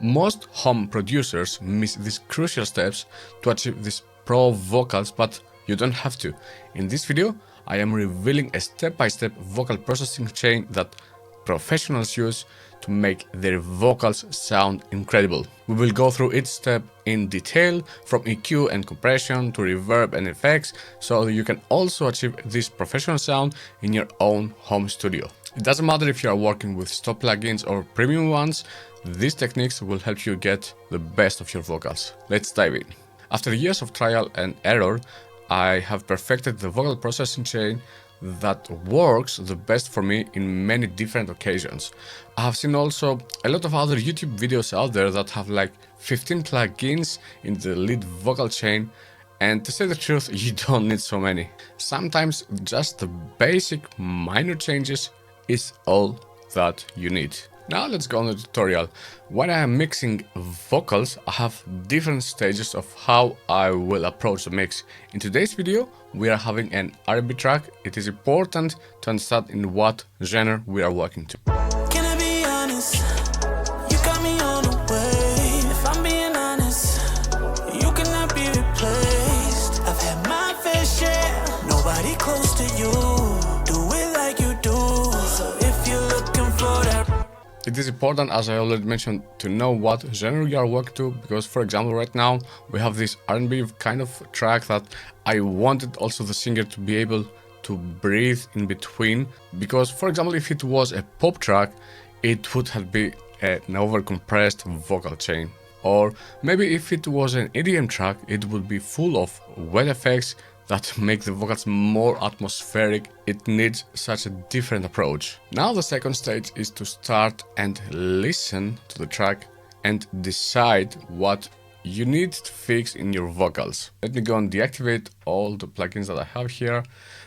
Most home producers miss these crucial steps to achieve these pro vocals, but you don't have to. In this video, I am revealing a step-by-step vocal processing chain that professionals use to make their vocals sound incredible. We will go through each step in detail, from EQ and compression to reverb and effects, so you can also achieve this professional sound in your own home studio. It doesn't matter if you are working with stock plugins or premium ones, these techniques will help you get the best of your vocals. Let's dive in. After years of trial and error, I have perfected the vocal processing chain that works the best for me in many different occasions. I have seen also a lot of other YouTube videos out there that have like 15 plugins in the lead vocal chain, and to say the truth, you don't need so many. Sometimes just the basic minor changes is all that you need. Now let's go on the tutorial. When I am mixing vocals, I have different stages of how I will approach the mix. In today's video, we are having an R&B track. It is important to understand in what genre we are working to. Can I be honest? You got me on a wave. If I'm being honest, you cannot be replaced. I've had my fair share. Nobody close to you. Do it like you do. So if you're looking for that. It is important, as I already mentioned, to know what genre you are working to, because for example right now we have this R&B kind of track that I wanted also the singer to be able to breathe in between, because for example if it was a pop track it would have been an overcompressed vocal chain, or maybe if it was an EDM track it would be full of wet effects that make the vocals more atmospheric. It needs such a different approach. Now the second stage is to start and listen to the track and decide what you need to fix in your vocals. Let me go and deactivate all the plugins that I have here.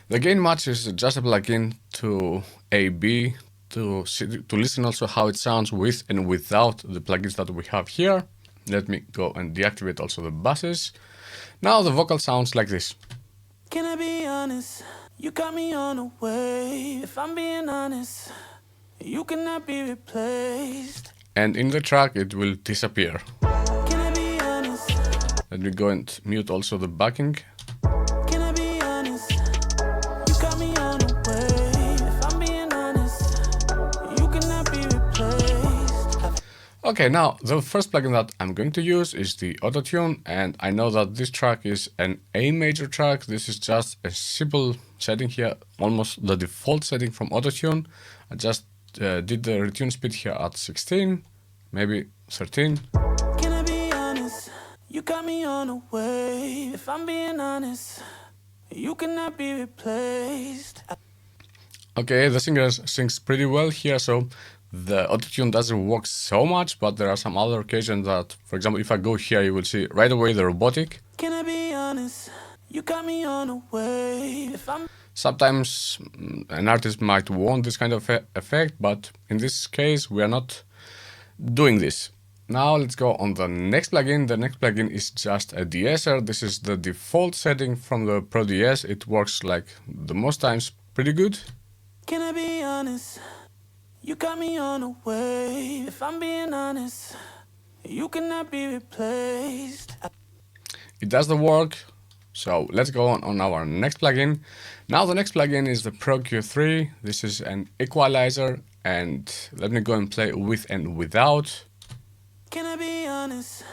The gain match is just a plugin to A/B to listen also how it sounds with and without the plugins that we have here. Let me go and deactivate also the basses. Now the vocal sounds like this. Can I be honest? You got me on a wave. If I'm being honest, you cannot be replaced. And in the track it will disappear. Can I be honest? Let me go and mute also the backing. Can I be honest? You got me on a wave. If I'm being honest, you cannot be replaced. Okay, now the first plugin that I'm going to use is the auto-tune, and I know that this track is an A major track. This is just a simple setting here, almost the default setting from auto-tune. I just did the retune speed here at 16, maybe 13. Can I be honest? You got me on a wave. If I'm being honest, you cannot be replaced. Okay, the singer sings pretty well here, so the autotune doesn't work so much, but there are some other occasions that, for example, if I go here, you will see right away the robotic. Can I be honest? You got me on a wave. If I'm Sometimes an artist might want this kind of effect, but in this case, we are not doing this. Now let's go on the next plugin. The next plugin is just a de-esser. This is the default setting from the Pro DS. It works like the most times pretty good. Can I be honest? You got me on a wave. If I'm being honest, you cannot be replaced. It does the work. So let's go on our next plugin. Now the next plugin is the Pro Q3. This is an equalizer, and let me go and play with and without. Can I be honest?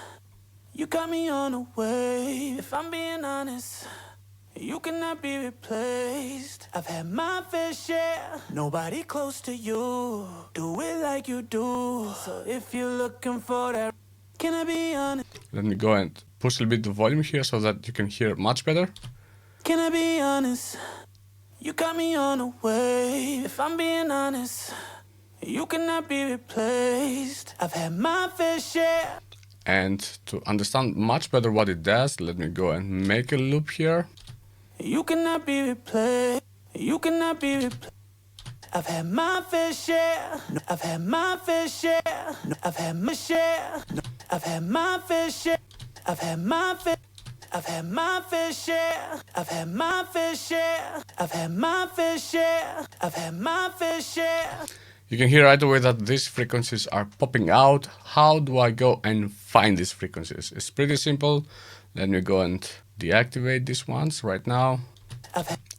You got me on a wave. If I'm being honest, you cannot be replaced. I've had my fair share. Nobody close to you. Do it like you do. So if you're looking for that, can I be honest? Let me go and push a little bit the volume here so that you can hear much better. Can I be honest? You got me on a wave. If I'm being honest, you cannot be replaced. I've had my fair share. And to understand much better what it does, let me go and make a loop here. You cannot be replaced. You cannot be replaced. I've had my fair share. I've had my fair share. I've had my share. I've had my fair share. I've had my fair. I've had my fair share. I've had my fair share. I've had my fair share. I've had my fair share. You can hear right away that these frequencies are popping out. How do I go and find these frequencies? It's pretty simple. Let me go and deactivate these ones right now.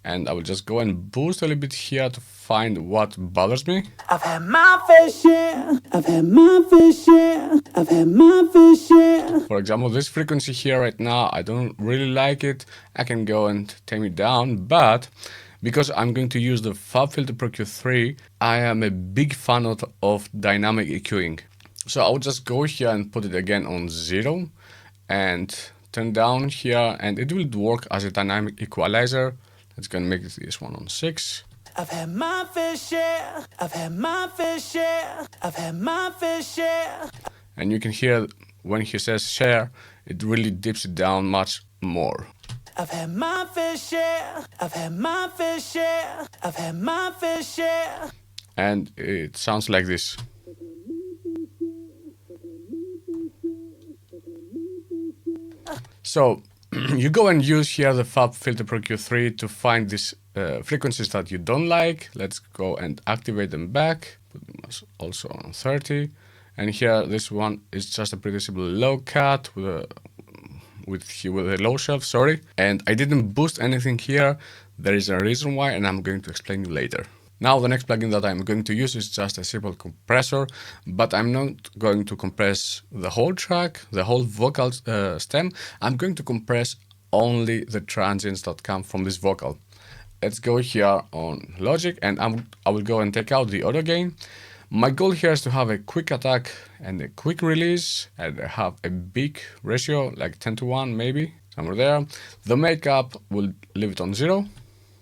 And I will just go and boost a little bit here to find what bothers me. I've had my fair share. I've had my fair share. I've had my fair share. For example, this frequency here right now, I don't really like it. I can go and tame it down, but because I'm going to use the FabFilter Pro Q3, I am a big fan of dynamic EQing. So I'll just go here and put it again on 0 and turn down here, and it will work as a dynamic equalizer. Let's go and make this one on 6. I've had my fair share. I've had my fair share. I've had my fair share. And you can hear when he says share, it really dips it down much more. I've had my fair share. I've had my fair share. I've had my fair share. And it sounds like this. So you go and use here the FabFilter Pro Q3 to find these frequencies that you don't like. Let's go and activate them back. Put them also on 30. And here, this one is just a pretty simple low cut with a low shelf, sorry. And I didn't boost anything here. There is a reason why, and I'm going to explain you later. Now, the next plugin that I'm going to use is just a simple compressor, but I'm not going to compress the whole track, the whole vocal stem. I'm going to compress only the transients that come from this vocal. Let's go here on Logic, and I will go and take out the auto gain. My goal here is to have a quick attack and a quick release, and have a big ratio, like 10:1 maybe, somewhere there. The makeup, will leave it on 0.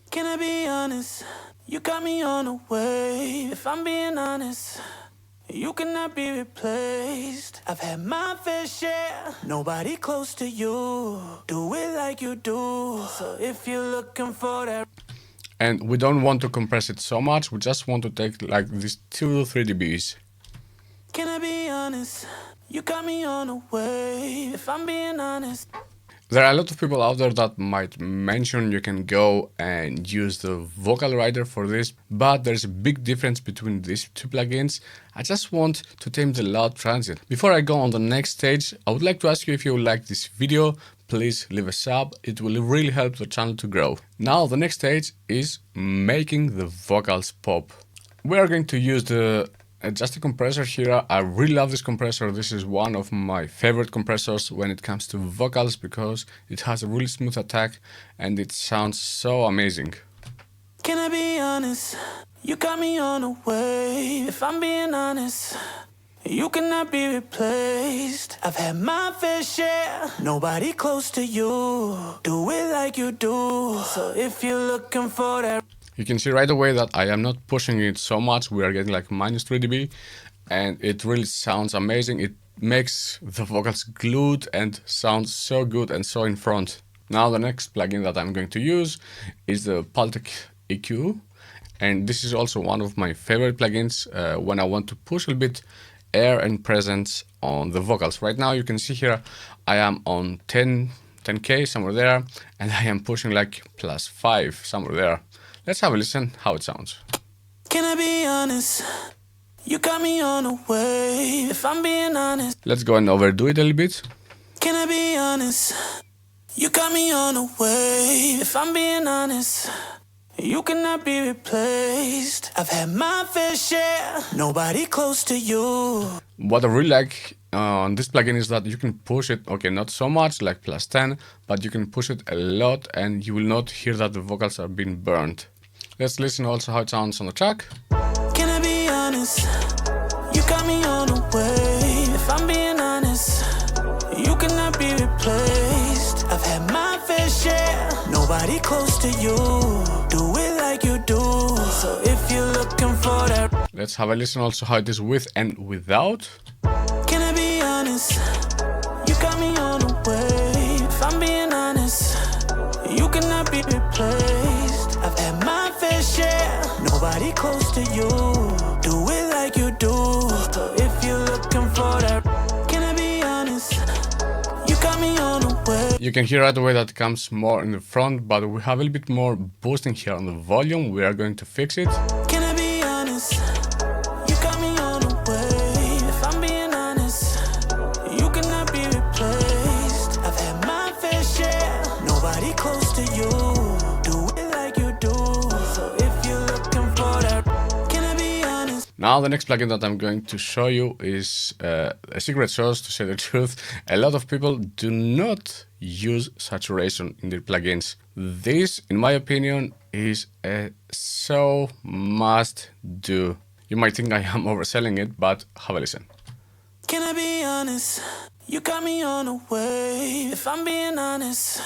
Can I be honest? You got me on a wave. If I'm being honest, you cannot be replaced. I've had my fair share. Nobody close to you. Do it like you do. So if you're looking for that. And we don't want to compress it so much. We just want to take like these 2 to 3 dBs. Can I be honest? You got me on a wave. If I'm being honest. There are a lot of people out there that might mention you can go and use the vocal rider for this, but there's a big difference between these two plugins. I just want to tame the loud transient. Before I go on the next stage, I would like to ask you if you like this video, please leave a sub. It will really help the channel to grow. Now the next stage is making the vocals pop. We are going to use just a compressor here. I really love this compressor. This is one of my favorite compressors when it comes to vocals because it has a really smooth attack and it sounds so amazing. Can I be honest? You got me on a wave. If I'm being honest, you cannot be replaced. I've had my fair share. Nobody close to you. Do it like you do. So if you're looking for that. You can see right away that I am not pushing it so much. We are getting like -3 dB and it really sounds amazing. It makes the vocals glued and sounds so good and so in front. Now the next plugin that I'm going to use is the Pultec EQ, and this is also one of my favorite plugins when I want to push a bit air and presence on the vocals. Right now you can see here I am on 10K somewhere there, and I am pushing like +5 somewhere there. Let's have a listen how it sounds. Can I be honest? You got me on a wave. If I'm being honest. Let's go and overdo it a little bit. Can I be honest? You got me on a wave. If I'm being honest, you cannot be replaced. I've had my fair share. Nobody close to you. What I really like on this plugin is that you can push it, okay, not so much, like +10, but you can push it a lot and you will not hear that the vocals are being burned. Let's listen also how it sounds on the track. Can I be honest? You got me on a wave. If I'm being honest, you cannot be replaced. I've had my fair share. Nobody close to you. Do it like you do. So if you're looking for that. Let's have a listen also how it is with and without. Can I be honest? You got me on a wave. If I'm being honest, you cannot be replaced. I've had my fair share. Nobody close to you. Do it like you do. So if you're looking for that. Can I be honest? You got me on a wave. You can hear right away that it comes more in the front, but we have a little bit more boosting here on the volume. We are going to fix it. Can I be honest? Now the next plugin that I'm going to show you is a secret sauce, to say the truth. A lot of people do not use saturation in their plugins. This, in my opinion, is a so must do. You might think I am overselling it, but have a listen. Can I be honest? You got me on a wave. If I'm being honest,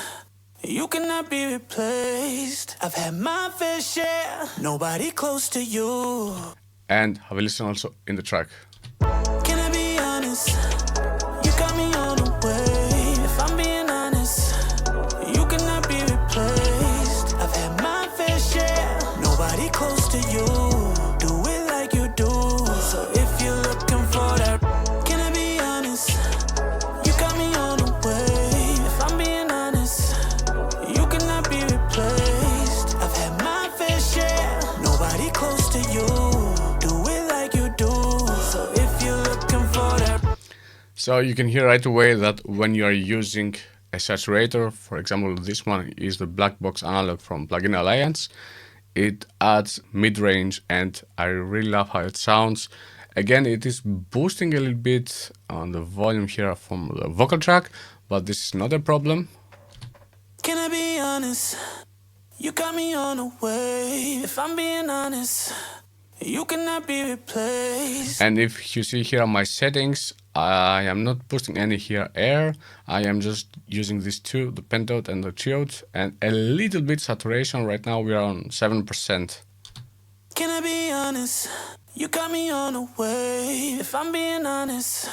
you cannot be replaced. I've had my fair share, nobody close to you. And have a listen also in the track. Can I be honest? You got me on a wave. If I'm being honest, you cannot be replaced. I've had my fair share, nobody close to you. Do it like you do. So if you're looking for that, can I be honest? You got me on a wave. If I'm being honest, you cannot be replaced. I've had my fair share, nobody close to you. So you can hear right away that when you are using a saturator, for example, this one is the black box analog from Plugin Alliance, it adds mid-range and I really love how it sounds. Again, it is boosting a little bit on the volume here from the vocal track, but this is not a problem. Can I be honest? You got me on a wave. If I'm being honest, you cannot be replaced. And if you see here on my settings, I am not boosting any here air. I am just using these two, the pentode and the triode, and a little bit saturation. Right now we are on 7%. Can I be honest? You got me on a wave. If I'm being honest,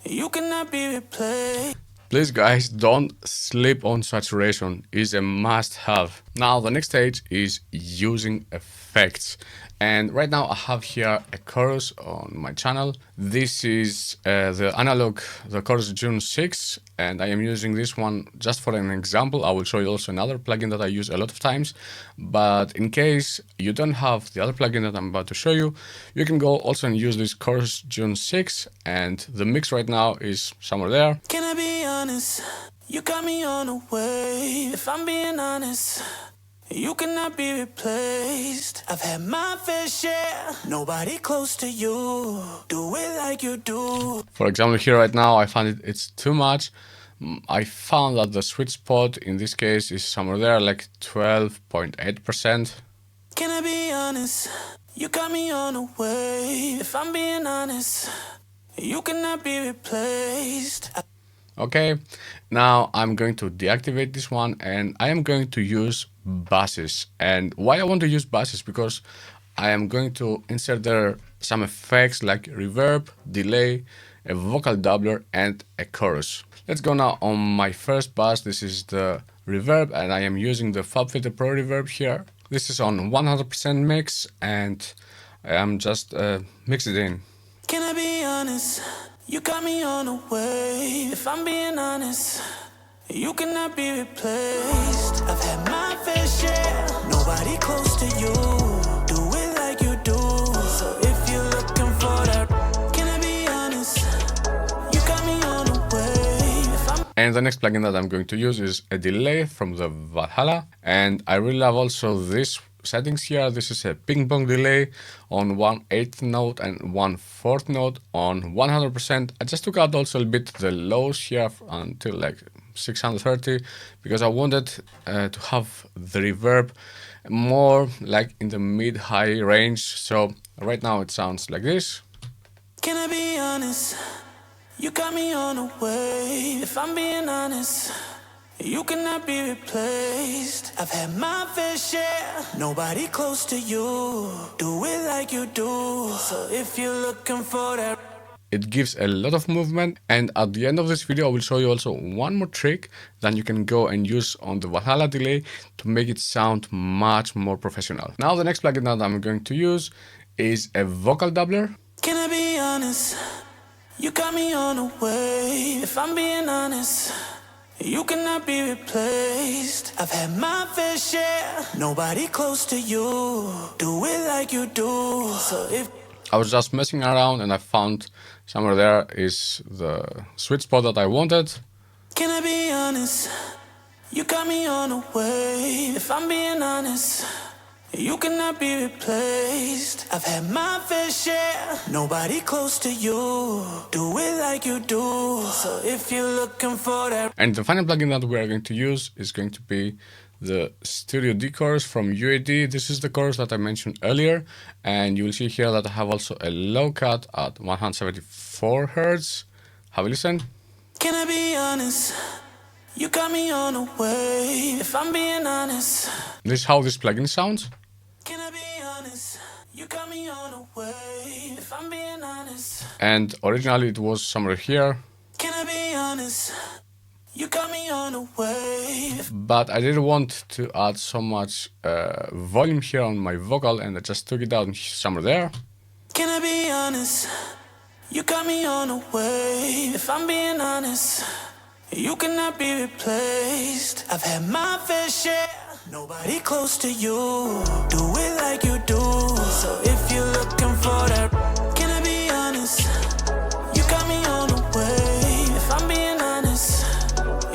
you cannot be replaced. Please guys, don't sleep on saturation. It's a must have. Now the next stage is using effects. And right now I have here a chorus on my channel. This is the analog, the chorus June 6, and I am using this one just for an example. I will show you also another plugin that I use a lot of times. But in case you don't have the other plugin that I'm about to show you, you can go also and use this chorus June 6, and the mix right now is somewhere there. Can I be honest? You got me on a wave. If I'm being honest, you cannot be replaced. I've had my fair share, nobody close to you. Do it like you do. For example, here right now, I find it's too much. I found that the sweet spot in this case is somewhere there, like 12.8%. Can I be honest? You got me on a wave. If I'm being honest, you cannot be replaced. Okay, now I'm going to deactivate this one and I am going to use basses. And why I want to use basses? Because I am going to insert there some effects like reverb, delay, a vocal doubler and a chorus. Let's go now on my first bass. This is the reverb and I am using the FabFilter Pro reverb here. This is on 100% mix and I am just mix it in. Can I be honest? You got me on a wave. If I'm being honest, you cannot be replaced. I've had my fair share, nobody close to you. Do it like you do. So if you're looking for that, can I be honest? You got me on a wave. And the next plugin that I'm going to use is a delay from the Valhalla. And I really love also this settings here. This is a ping pong delay on 1/8 note and 1/4 note on 100%. I just took out also a bit the lows here until like 630 because I wanted to have the reverb more like in the mid-high range. So right now it sounds like this. Can I be honest? You got me on a wave. If I'm being honest, you cannot be replaced. I've had my fair share, nobody close to you. Do it like you do. So if you're looking for that, it gives a lot of movement, and at the end of this video I will show you also one more trick that you can go and use on the Valhalla delay to make it sound much more professional. Now the next plugin that I'm going to use is a vocal doubler. Can I be honest? You got me on a wave. If I'm being honest, you cannot be replaced. I've had my fair share, nobody close to you. Do it like you do. So if I was just messing around and I found somewhere there is the sweet spot that I wanted. Can I be honest? You got me on a wave. If I'm being honest, You cannot be replaced. I've had my fair share. Nobody close to you. Do it like you do. So if you're looking for that. And the final plugin that we are going to use is going to be the Studio D chorus from UAD. This is the chorus that I mentioned earlier, and you will see here that I have also a low cut at 174 Hz. Have a listen. Can I be honest? You got me on a wave. If I'm being honest. This is how this plugin sounds. Can I be honest? You got me on a wave. If I'm being honest. And originally it was somewhere here. Can I be honest? You got me on a wave. But I didn't want to add so much volume here on my vocal, and I just took it down somewhere there. Can I be honest? You got me on a wave. If I'm being honest, you cannot be replaced. I've had my fair share. Nobody close to you. Do it like you do. So if you're looking for that, can I be honest? You got me on a wave. If I'm being honest,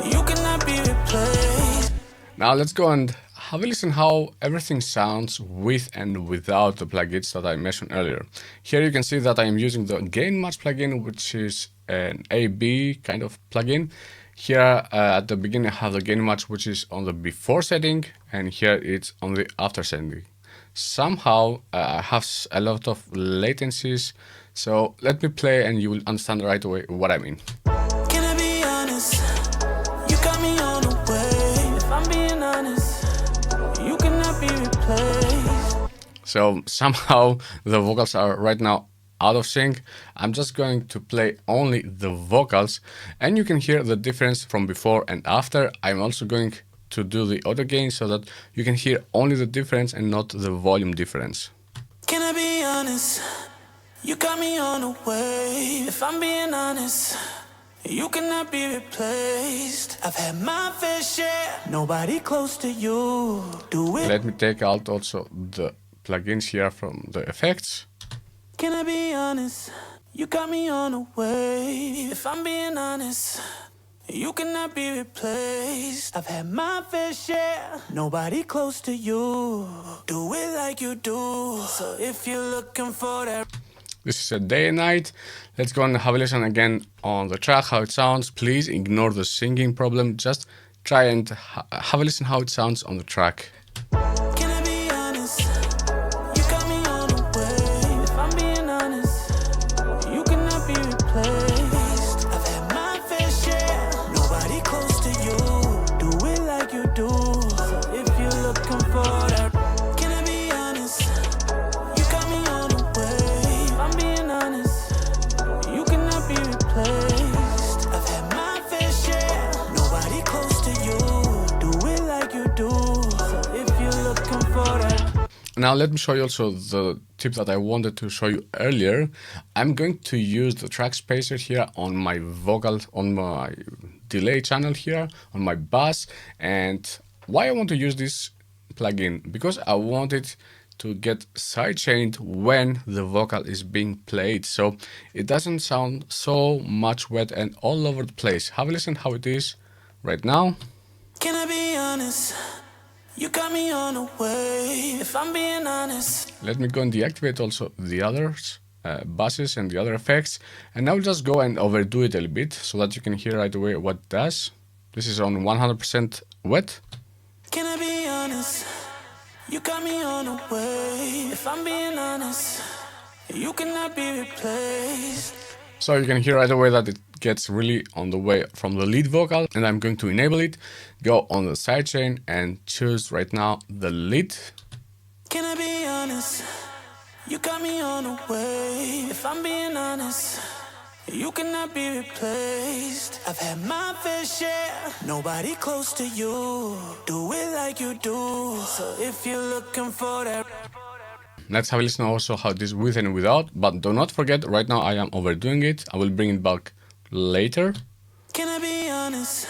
you cannot be replaced. Now let's go and have a listen how everything sounds with and without the plugins that I mentioned earlier. Here you can see that I am using the gain match plugin, which is an A/B kind of plugin. Here at the beginning I have the gain match, which is on the before setting, and here it's on the after setting. Somehow I have a lot of latencies, so let me play and you will understand right away what I mean. Can I be honest? You got me on a wave. If I'm being honest, you cannot be replaced. So somehow the vocals are right now out of sync. I'm just going to play only the vocals, and you can hear the difference from before and after. I'm also going to do the auto gain so that you can hear only the difference and not the volume difference. Can I be honest? You got me on a wave. If I'm being honest, you cannot be replaced. I've had my fair share. Nobody close to you. Do it. Let me take out also the plugins here from the effects. Can I be honest? You got me on a wave. If I'm being honest, you cannot be replaced. I've had my fair share. Nobody close to you. Do it like you do. So if you're looking for that. This is a day and night. Let's go and have a listen again on the track, how it sounds. Please ignore the singing problem. Just try and have a listen how it sounds on the track. Can I be honest? You got me on a wave. If I'm being honest, you cannot be replaced. I've had my fair share. Nobody close to you. Do it like you do. So if you're looking for that, can I be honest? You got me on a wave. If I'm being honest, you cannot be replaced. I've had my fair share. Nobody close to you. Do it like you do. So if you're looking for that. Now let me show you also the tip that I wanted to show you earlier. I'm going to use the track spacer here on my vocal, on my delay channel here, on my bass. And why I want to use this plugin? Because I want it to get sidechained when the vocal is being played, so it doesn't sound so much wet and all over the place. Have a listen how it is right now. Can I be honest? You got me on a wave. If I'm being honest. Let me go and deactivate also the others, basses and the other effects, and now just go and overdo it a little bit so that you can hear right away what it does. This is on 100% wet. Can I be honest? You got me on a wave. If I'm being honest, you cannot be replaced. So you can hear right away that it gets really on the way from the lead vocal, and I'm going to enable it, go on the sidechain and choose right now the lead. Can I be honest? You got me on a wave. If I'm being honest, you cannot be replaced. I've had my fair share. Nobody close to you. Do it like you do. So if you're looking for that. Let's have a listen also how it is with and without, but do not forget, right now I am overdoing it. I will bring it back later. Can I be honest?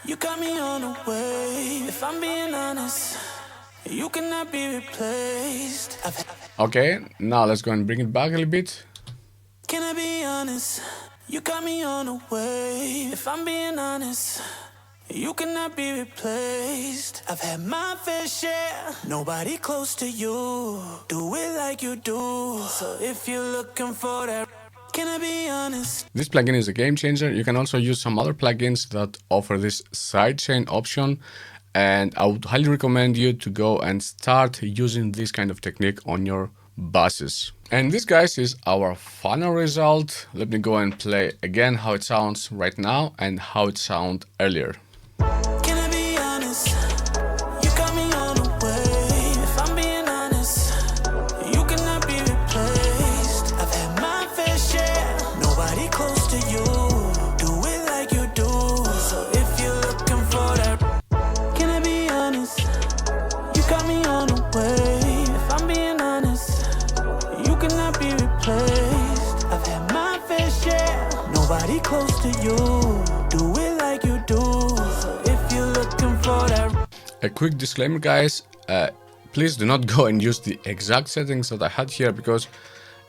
You got me on a wave. If I'm being honest, you cannot be replaced. Okay, now let's go and bring it back a little bit. Can I be honest? You got me on a wave. If I'm being honest, You cannot be replaced. I've had my fair share. Nobody close to you. Do it like you do. So if you're looking for that, can I be honest? This plugin is a game changer. You can also use some other plugins that offer this sidechain option, and I would highly recommend you to go and start using this kind of technique on your basses. And this, guys, is our final result. Let me go and play again how it sounds right now and how it sounded earlier. Can I be honest? You got me on a wave. If I'm being honest, you cannot be replaced. I've had my fair share. Nobody close to you. Do it like you do. So if you're looking for that, can I be honest? You got me on a wave. If I'm being honest, you cannot be replaced. I've had my fair share. Nobody close to you. Do it like you do. So if you're looking for that. A quick disclaimer, guys, please do not go and use the exact settings that I had here, because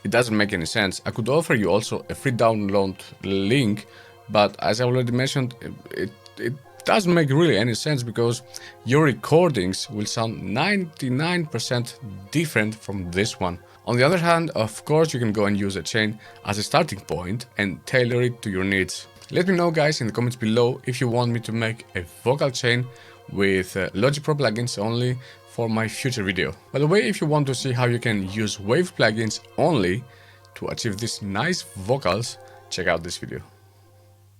it doesn't make any sense. I could offer you also a free download link, but as I already mentioned, it doesn't make really any sense, because your recordings will sound 99% different from this one. On the other hand, of course, you can go and use a chain as a starting point and tailor it to your needs. Let me know, guys, in the comments below if you want me to make a vocal chain with Logic Pro plugins only for my future video. By the way, if you want to see how you can use Wave plugins only to achieve these nice vocals, check out this video.